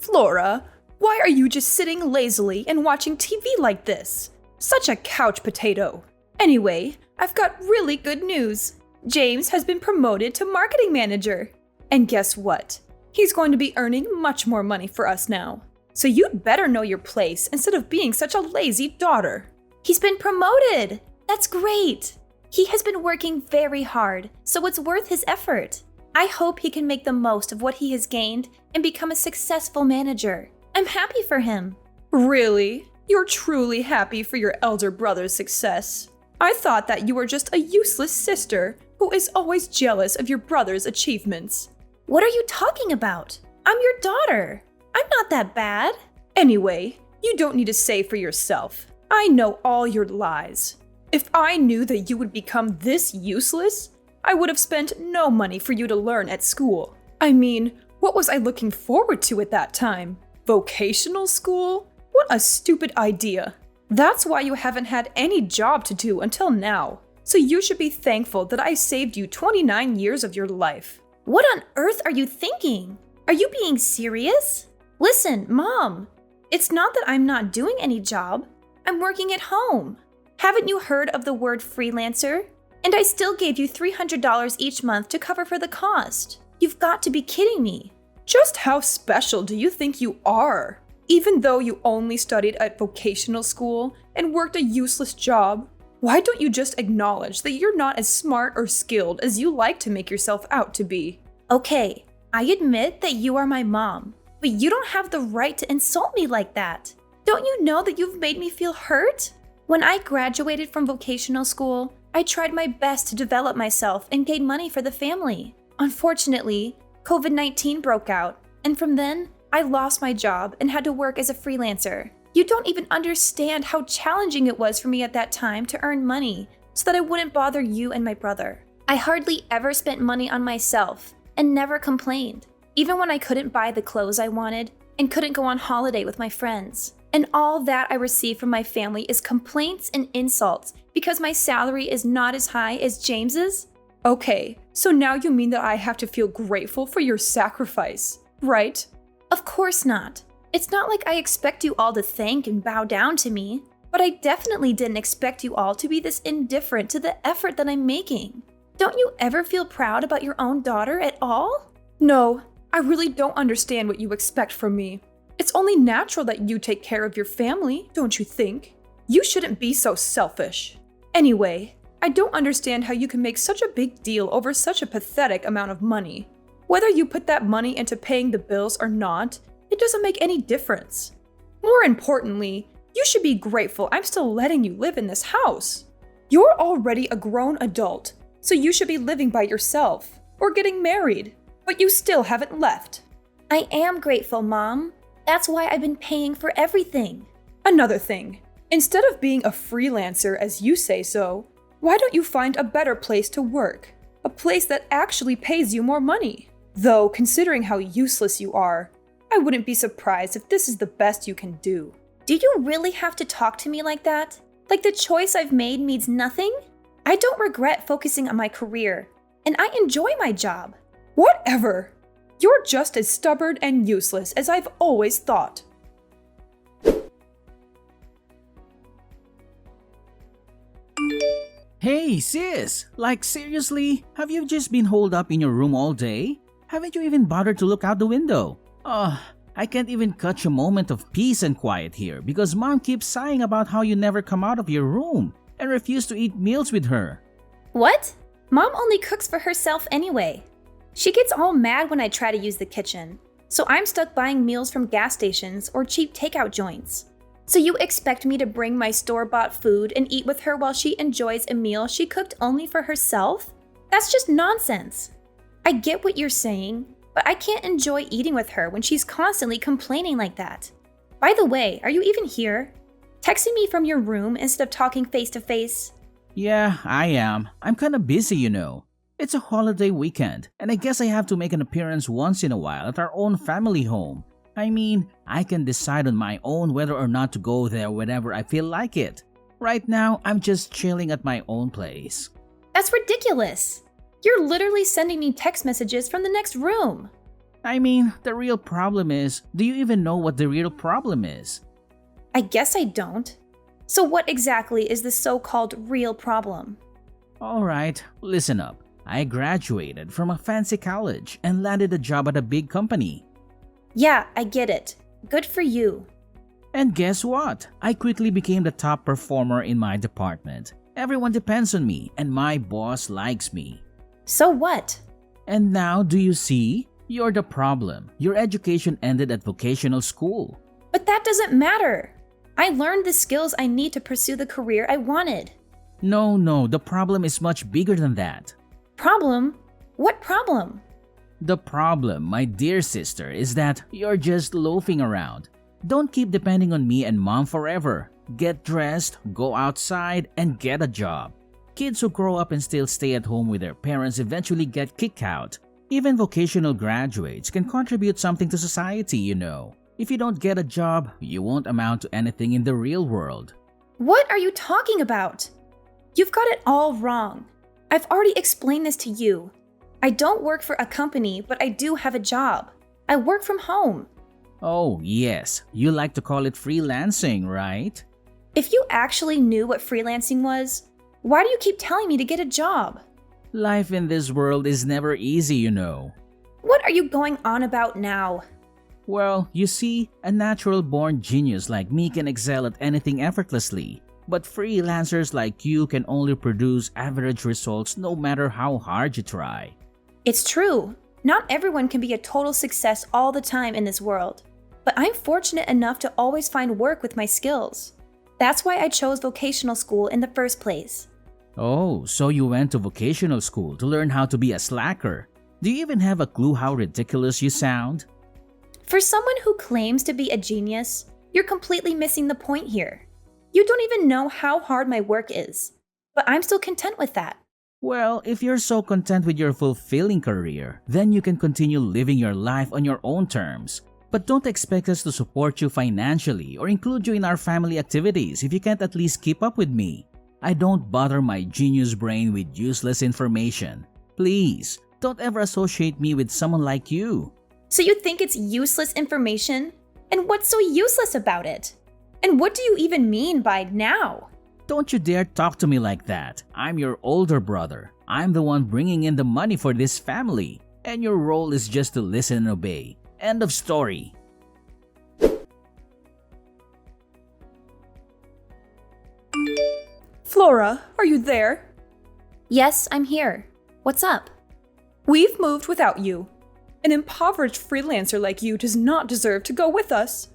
Flora, why are you just sitting lazily and watching TV like this? Such a couch potato. Anyway, I've got really good news. James has been promoted to marketing manager. And guess what? He's going to be earning much more money for us now. So you'd better know your place instead of being such a lazy daughter. He's been promoted! That's great! He has been working very hard, so it's worth his effort. I hope he can make the most of what he has gained and become a successful manager. I'm happy for him. Really? You're truly happy for your elder brother's success? I thought that you were just a useless sister who is always jealous of your brother's achievements. What are you talking about? I'm your daughter. I'm not that bad. Anyway, you don't need to say for yourself. I know all your lies. If I knew that you would become this useless, I would have spent no money for you to learn at school. I mean, what was I looking forward to at that time? Vocational school? What a stupid idea. That's why you haven't had any job to do until now. So you should be thankful that I saved you 29 years of your life. What on earth are you thinking? Are you being serious? Listen, Mom, it's not that I'm not doing any job. I'm working at home. Haven't you heard of the word freelancer? And I still gave you $300 each month to cover for the cost. You've got to be kidding me. Just how special do you think you are? Even though you only studied at vocational school and worked a useless job, why don't you just acknowledge that you're not as smart or skilled as you like to make yourself out to be? Okay, I admit that you are my mom, but you don't have the right to insult me like that. Don't you know that you've made me feel hurt? When I graduated from vocational school, I tried my best to develop myself and gain money for the family. Unfortunately, COVID-19 broke out, and from then, I lost my job and had to work as a freelancer. You don't even understand how challenging it was for me at that time to earn money so that I wouldn't bother you and my brother. I hardly ever spent money on myself and never complained, even when I couldn't buy the clothes I wanted and couldn't go on holiday with my friends. And all that I receive from my family is complaints and insults because my salary is not as high as James's? Okay, so now you mean that I have to feel grateful for your sacrifice, right? Of course not. It's not like I expect you all to thank and bow down to me, but I definitely didn't expect you all to be this indifferent to the effort that I'm making. Don't you ever feel proud about your own daughter at all? No, I really don't understand what you expect from me. It's only natural that you take care of your family, don't you think? You shouldn't be so selfish. Anyway, I don't understand how you can make such a big deal over such a pathetic amount of money. Whether you put that money into paying the bills or not, it doesn't make any difference. More importantly, you should be grateful I'm still letting you live in this house. You're already a grown adult, so you should be living by yourself or getting married, but you still haven't left. I am grateful, Mom. That's why I've been paying for everything. Another thing, instead of being a freelancer as you say so, why don't you find a better place to work? A place that actually pays you more money? Though, considering how useless you are, I wouldn't be surprised if this is the best you can do. Do you really have to talk to me like that? Like the choice I've made means nothing? I don't regret focusing on my career, and I enjoy my job. Whatever! You're just as stubborn and useless as I've always thought. Hey sis, like seriously, have you just been holed up in your room all day? Haven't you even bothered to look out the window? I can't even catch a moment of peace and quiet here because Mom keeps sighing about how you never come out of your room and refuse to eat meals with her. What? Mom only cooks for herself anyway. She gets all mad when I try to use the kitchen, so I'm stuck buying meals from gas stations or cheap takeout joints. So you expect me to bring my store-bought food and eat with her while she enjoys a meal she cooked only for herself? That's just nonsense. I get what you're saying, but I can't enjoy eating with her when she's constantly complaining like that. By the way, are you even here? Texting me from your room instead of talking face to face? Yeah, I am. I'm kinda busy, you know. It's a holiday weekend, and I guess I have to make an appearance once in a while at our own family home. I mean, I can decide on my own whether or not to go there whenever I feel like it. Right now, I'm just chilling at my own place. That's ridiculous. You're literally sending me text messages from the next room. I mean, the real problem is, do you even know what the real problem is? I guess I don't. So what exactly is the so-called real problem? Alright, listen up. I graduated from a fancy college and landed a job at a big company. Yeah, I get it. Good for you. And guess what? I quickly became the top performer in my department. Everyone depends on me and my boss likes me. So what? And now, do you see? You're the problem. Your education ended at vocational school. But that doesn't matter. I learned the skills I need to pursue the career I wanted. No, the problem is much bigger than that. Problem? What problem? The problem, my dear sister, is that you're just loafing around. Don't keep depending on me and mom forever. Get dressed, go outside, and get a job. Kids who grow up and still stay at home with their parents eventually get kicked out. Even vocational graduates can contribute something to society, you know. If you don't get a job, you won't amount to anything in the real world. What are you talking about? You've got it all wrong. I've already explained this to you. I don't work for a company, but I do have a job. I work from home. Oh, yes. You like to call it freelancing, right? If you actually knew what freelancing was, why do you keep telling me to get a job? Life in this world is never easy, you know. What are you going on about now? Well, you see, a natural-born genius like me can excel at anything effortlessly. But freelancers like you can only produce average results no matter how hard you try. It's true. Not everyone can be a total success all the time in this world. But I'm fortunate enough to always find work with my skills. That's why I chose vocational school in the first place. Oh, so you went to vocational school to learn how to be a slacker. Do you even have a clue how ridiculous you sound? For someone who claims to be a genius, you're completely missing the point here. You don't even know how hard my work is. But I'm still content with that. Well, if you're so content with your fulfilling career, then you can continue living your life on your own terms. But don't expect us to support you financially or include you in our family activities if you can't at least keep up with me. I don't bother my genius brain with useless information. Please, don't ever associate me with someone like you. So you think it's useless information? And what's so useless about it? And what do you even mean by now? Don't you dare talk to me like that. I'm your older brother. I'm the one bringing in the money for this family. And your role is just to listen and obey. End of story. Flora, are you there? Yes, I'm here. What's up? We've moved without you. An impoverished freelancer like you does not deserve to go with us.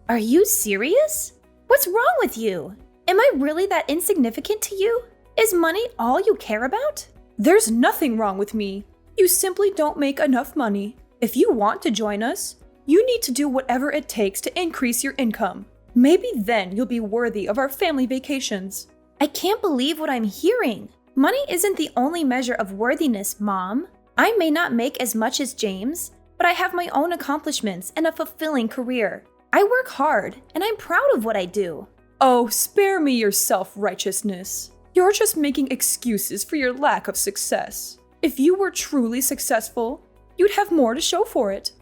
Are you serious? What's wrong with you? Am I really that insignificant to you? Is money all you care about? There's nothing wrong with me. You simply don't make enough money. If you want to join us, you need to do whatever it takes to increase your income. Maybe then you'll be worthy of our family vacations. I can't believe what I'm hearing. Money isn't the only measure of worthiness, Mom. I may not make as much as James, but I have my own accomplishments and a fulfilling career. I work hard, and I'm proud of what I do. Oh, spare me your self-righteousness. You're just making excuses for your lack of success. If you were truly successful, you'd have more to show for it.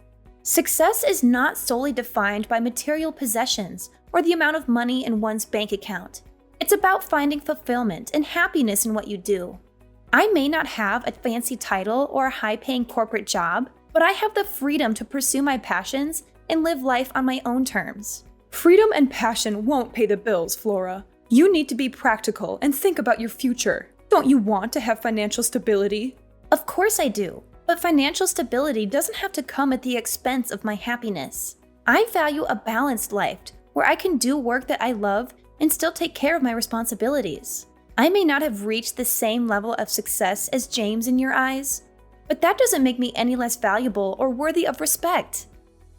Success is not solely defined by material possessions or the amount of money in one's bank account. It's about finding fulfillment and happiness in what you do. I may not have a fancy title or a high-paying corporate job, but I have the freedom to pursue my passions and live life on my own terms. Freedom and passion won't pay the bills, Flora. You need to be practical and think about your future. Don't you want to have financial stability? Of course I do, but financial stability doesn't have to come at the expense of my happiness. I value a balanced life where I can do work that I love and still take care of my responsibilities. I may not have reached the same level of success as James in your eyes, but that doesn't make me any less valuable or worthy of respect.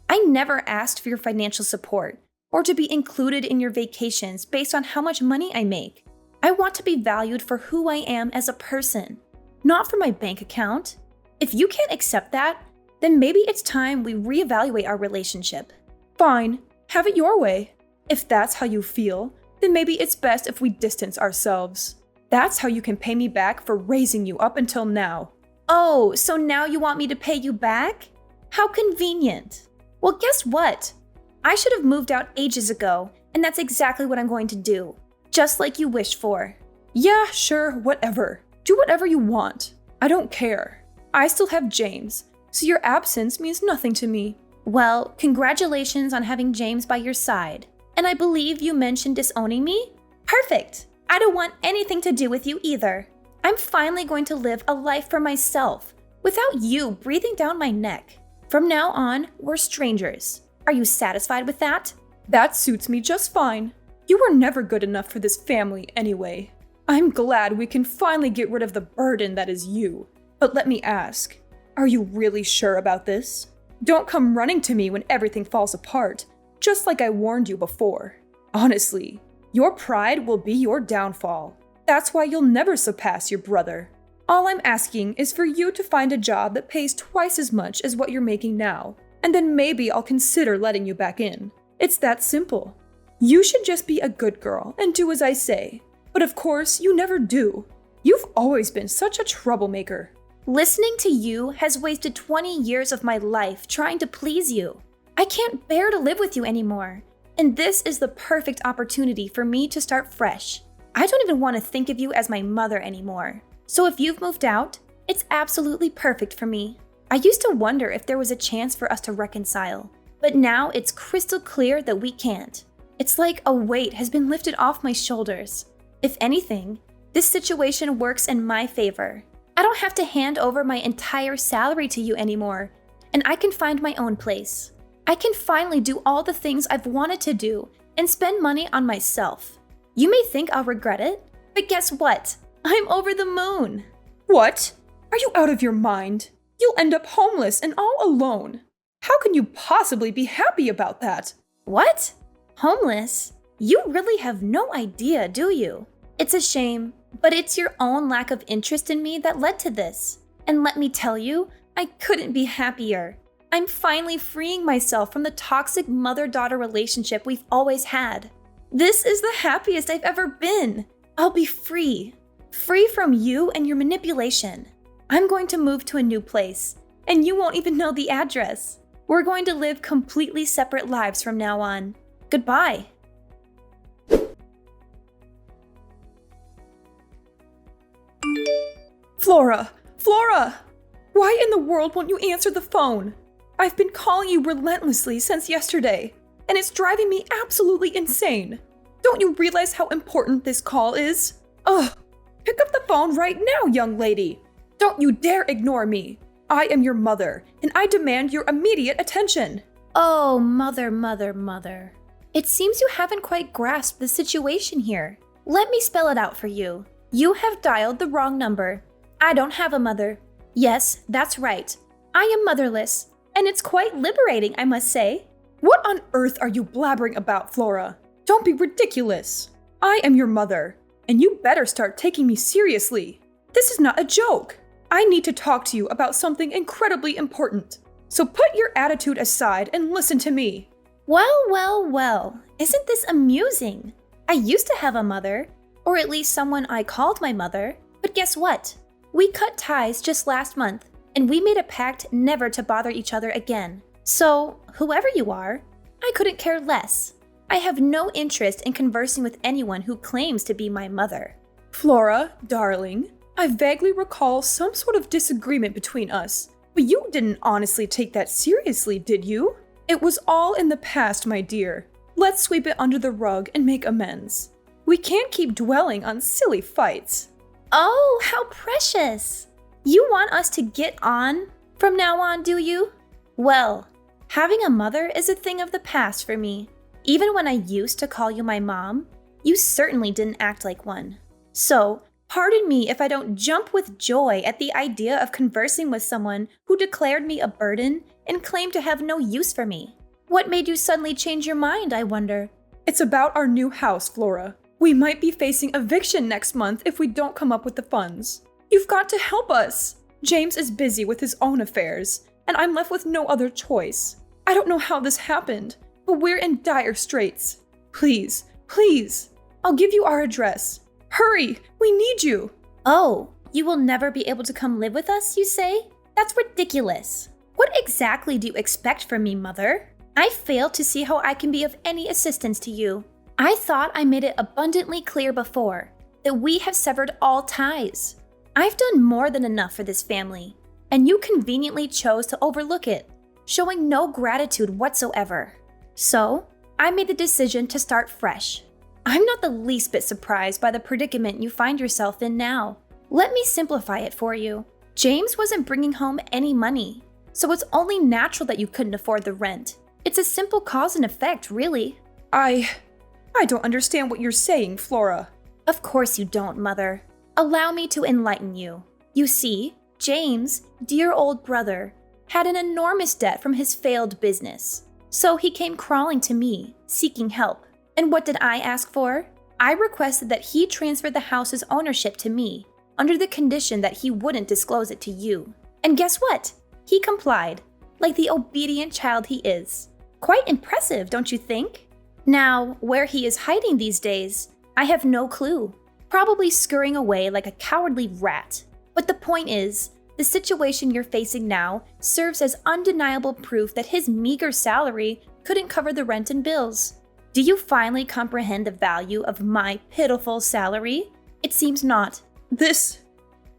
I never asked for your financial support or to be included in your vacations based on how much money I make. I want to be valued for who I am as a person, not for my bank account. If you can't accept that, then maybe it's time we reevaluate our relationship. Fine, have it your way. If that's how you feel, then maybe it's best if we distance ourselves. That's how you can pay me back for raising you up until now. Oh, so now you want me to pay you back? How convenient. Well, guess what? I should have moved out ages ago, and that's exactly what I'm going to do. Just like you wished for. Yeah, sure, whatever. Do whatever you want. I don't care. I still have James, so your absence means nothing to me. Well, congratulations on having James by your side. And I believe you mentioned disowning me? Perfect. I don't want anything to do with you either. I'm finally going to live a life for myself, without you breathing down my neck. From now on, we're strangers. Are you satisfied with that? That suits me just fine. You were never good enough for this family anyway. I'm glad we can finally get rid of the burden that is you. But let me ask, are you really sure about this? Don't come running to me when everything falls apart, just like I warned you before. Honestly, your pride will be your downfall. That's why you'll never surpass your brother. All I'm asking is for you to find a job that pays twice as much as what you're making now, and then maybe I'll consider letting you back in. It's that simple. You should just be a good girl and do as I say. But of course, you never do. You've always been such a troublemaker. Listening to you has wasted 20 years of my life trying to please you. I can't bear to live with you anymore. And this is the perfect opportunity for me to start fresh. I don't even want to think of you as my mother anymore. So if you've moved out, it's absolutely perfect for me. I used to wonder if there was a chance for us to reconcile, but now it's crystal clear that we can't. It's like a weight has been lifted off my shoulders. If anything, this situation works in my favor. I don't have to hand over my entire salary to you anymore, and I can find my own place. I can finally do all the things I've wanted to do and spend money on myself. You may think I'll regret it, but guess what? I'm over the moon. What? Are you out of your mind? You'll end up homeless and all alone. How can you possibly be happy about that? What? Homeless? You really have no idea, do you? It's a shame, but it's your own lack of interest in me that led to this. And let me tell you, I couldn't be happier. I'm finally freeing myself from the toxic mother-daughter relationship we've always had. This is the happiest I've ever been. I'll be free. Free from you and your manipulation. I'm going to move to a new place, and you won't even know the address. We're going to live completely separate lives from now on. Goodbye. Flora! Flora! Why in the world won't you answer the phone? I've been calling you relentlessly since yesterday, and it's driving me absolutely insane. Don't you realize how important this call is? Ugh! Pick up the phone right now, young lady! Don't you dare ignore me! I am your mother, and I demand your immediate attention! Oh, mother. It seems you haven't quite grasped the situation here. Let me spell it out for you. You have dialed the wrong number. I don't have a mother. Yes, that's right. I am motherless, and it's quite liberating, I must say. What on earth are you blabbering about, Flora? Don't be ridiculous. I am your mother, and you better start taking me seriously. This is not a joke. I need to talk to you about something incredibly important. So put your attitude aside and listen to me. Well. Isn't this amusing? I used to have a mother, or at least someone I called my mother. But guess what? We cut ties just last month, and we made a pact never to bother each other again. So, whoever you are, I couldn't care less. I have no interest in conversing with anyone who claims to be my mother. Flora, darling, I vaguely recall some sort of disagreement between us, but you didn't honestly take that seriously, did you? It was all in the past, my dear. Let's sweep it under the rug and make amends. We can't keep dwelling on silly fights. Oh, how precious! You want us to get on from now on, do you? Well, having a mother is a thing of the past for me. Even when I used to call you my mom, you certainly didn't act like one. So, pardon me if I don't jump with joy at the idea of conversing with someone who declared me a burden and claimed to have no use for me. What made you suddenly change your mind, I wonder? It's about our new house, Flora. We might be facing eviction next month if we don't come up with the funds. You've got to help us. James is busy with his own affairs, and I'm left with no other choice. I don't know how this happened, but we're in dire straits. Please, I'll give you our address. Hurry, we need you. Oh, you will never be able to come live with us, you say? That's ridiculous. What exactly do you expect from me, Mother? I fail to see how I can be of any assistance to you. I thought I made it abundantly clear before that we have severed all ties. I've done more than enough for this family, and you conveniently chose to overlook it, showing no gratitude whatsoever. So, I made the decision to start fresh. I'm not the least bit surprised by the predicament you find yourself in now. Let me simplify it for you. James wasn't bringing home any money, so it's only natural that you couldn't afford the rent. It's a simple cause and effect, really. I don't understand what you're saying, Flora. Of course you don't, Mother. Allow me to enlighten you. You see, James, dear old brother, had an enormous debt from his failed business. So he came crawling to me, seeking help. And what did I ask for? I requested that he transfer the house's ownership to me, under the condition that he wouldn't disclose it to you. And guess what? He complied, like the obedient child he is. Quite impressive, don't you think? Now, where he is hiding these days, I have no clue. Probably scurrying away like a cowardly rat. But the point is, the situation you're facing now serves as undeniable proof that his meager salary couldn't cover the rent and bills. Do you finally comprehend the value of my pitiful salary? It seems not. This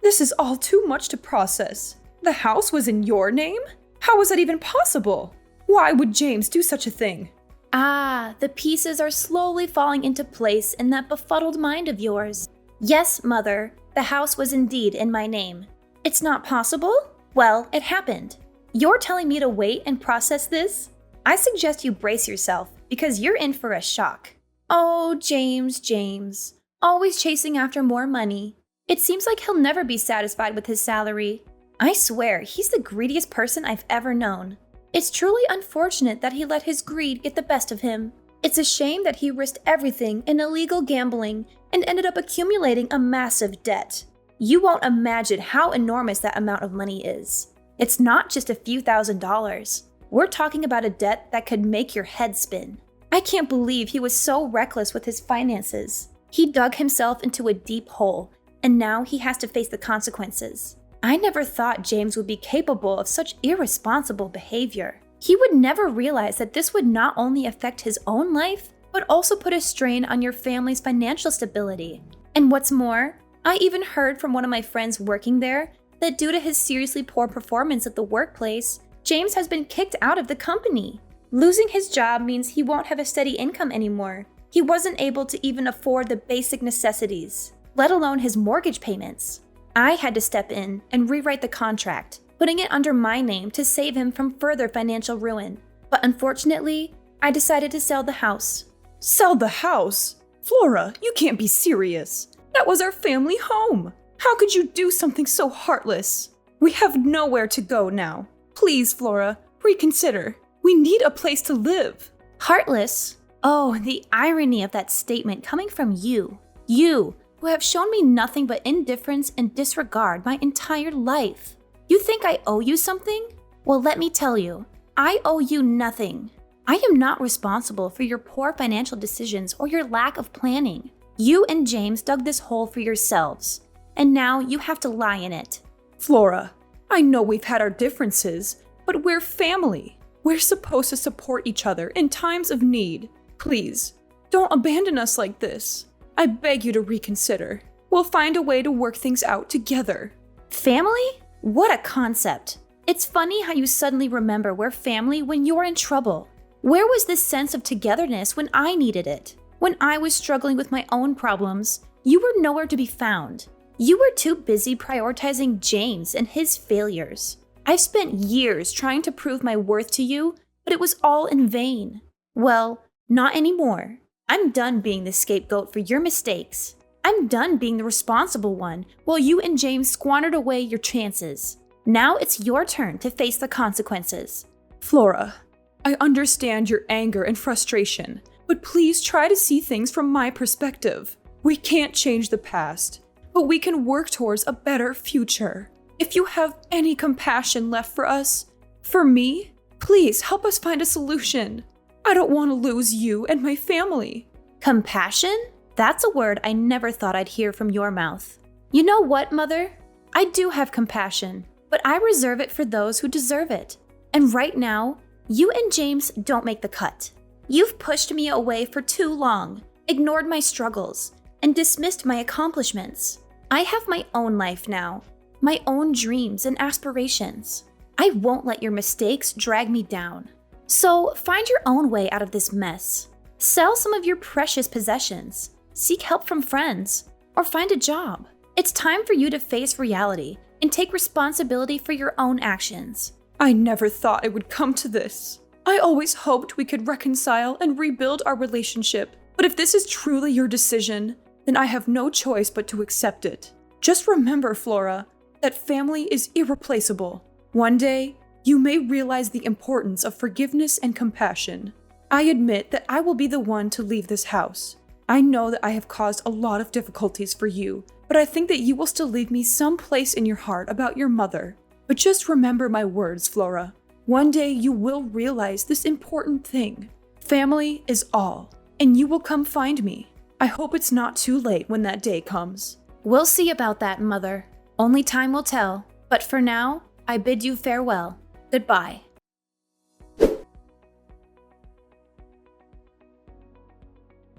is all too much to process. The house was in your name? How was that even possible? Why would James do such a thing? Ah, the pieces are slowly falling into place in that befuddled mind of yours. Yes, Mother, the house was indeed in my name. It's not possible? Well, it happened. You're telling me to wait and process this? I suggest you brace yourself, because you're in for a shock. Oh, James, always chasing after more money. It seems like he'll never be satisfied with his salary. I swear, he's the greediest person I've ever known. It's truly unfortunate that he let his greed get the best of him. It's a shame that he risked everything in illegal gambling and ended up accumulating a massive debt. You won't imagine how enormous that amount of money is. It's not just a few $1,000s. We're talking about a debt that could make your head spin. I can't believe he was so reckless with his finances. He dug himself into a deep hole, and now he has to face the consequences. I never thought James would be capable of such irresponsible behavior. He would never realize that this would not only affect his own life, but also put a strain on your family's financial stability. And what's more, I even heard from one of my friends working there that due to his seriously poor performance at the workplace, James has been kicked out of the company. Losing his job means he won't have a steady income anymore. He wasn't able to even afford the basic necessities, let alone his mortgage payments. I had to step in and rewrite the contract, putting it under my name to save him from further financial ruin. But unfortunately, I decided to sell the house. Sell the house? Flora, you can't be serious. That was our family home. How could you do something so heartless? We have nowhere to go now. Please, Flora, reconsider. We need a place to live. Heartless? Oh, the irony of that statement coming from you. You, who have shown me nothing but indifference and disregard my entire life. You think I owe you something? Well, let me tell you, I owe you nothing. I am not responsible for your poor financial decisions or your lack of planning. You and James dug this hole for yourselves, and now you have to lie in it. Flora, I know we've had our differences, but we're family. We're supposed to support each other in times of need. Please, don't abandon us like this. I beg you to reconsider. We'll find a way to work things out together. Family? What a concept. It's funny how you suddenly remember we're family when you're in trouble. Where was this sense of togetherness when I needed it? When I was struggling with my own problems, you were nowhere to be found. You were too busy prioritizing James and his failures. I've spent years trying to prove my worth to you, but it was all in vain. Well, not anymore. I'm done being the scapegoat for your mistakes. I'm done being the responsible one while you and James squandered away your chances. Now it's your turn to face the consequences. Flora, I understand your anger and frustration, but please try to see things from my perspective. We can't change the past, but we can work towards a better future. If you have any compassion left for us, for me, please help us find a solution. I don't want to lose you and my family. Compassion? That's a word I never thought I'd hear from your mouth. You know what, Mother? I do have compassion, but I reserve it for those who deserve it. And right now, you and James don't make the cut. You've pushed me away for too long, ignored my struggles, and dismissed my accomplishments. I have my own life now, my own dreams and aspirations. I won't let your mistakes drag me down. So find your own way out of this mess. Sell some of your precious possessions, seek help from friends, or find a job. It's time for you to face reality and take responsibility for your own actions. I never thought it would come to this. I always hoped we could reconcile and rebuild our relationship. But if this is truly your decision, then I have no choice but to accept it. Just remember, Flora, that family is irreplaceable. One day, you may realize the importance of forgiveness and compassion. I admit that I will be the one to leave this house. I know that I have caused a lot of difficulties for you, but I think that you will still leave me some place in your heart about your mother. But just remember my words, Flora. One day you will realize this important thing. Family is all, and you will come find me. I hope it's not too late when that day comes. We'll see about that, Mother. Only time will tell. But for now, I bid you farewell. Goodbye.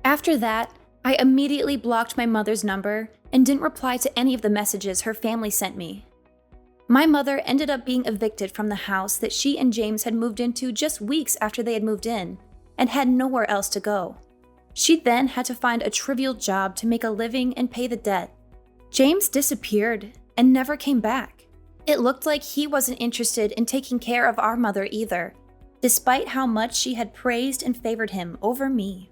After that, I immediately blocked my mother's number and didn't reply to any of the messages her family sent me. My mother ended up being evicted from the house that she and James had moved into just weeks after they had moved in, and had nowhere else to go. She then had to find a trivial job to make a living and pay the debt. James disappeared and never came back. It looked like he wasn't interested in taking care of our mother either, despite how much she had praised and favored him over me.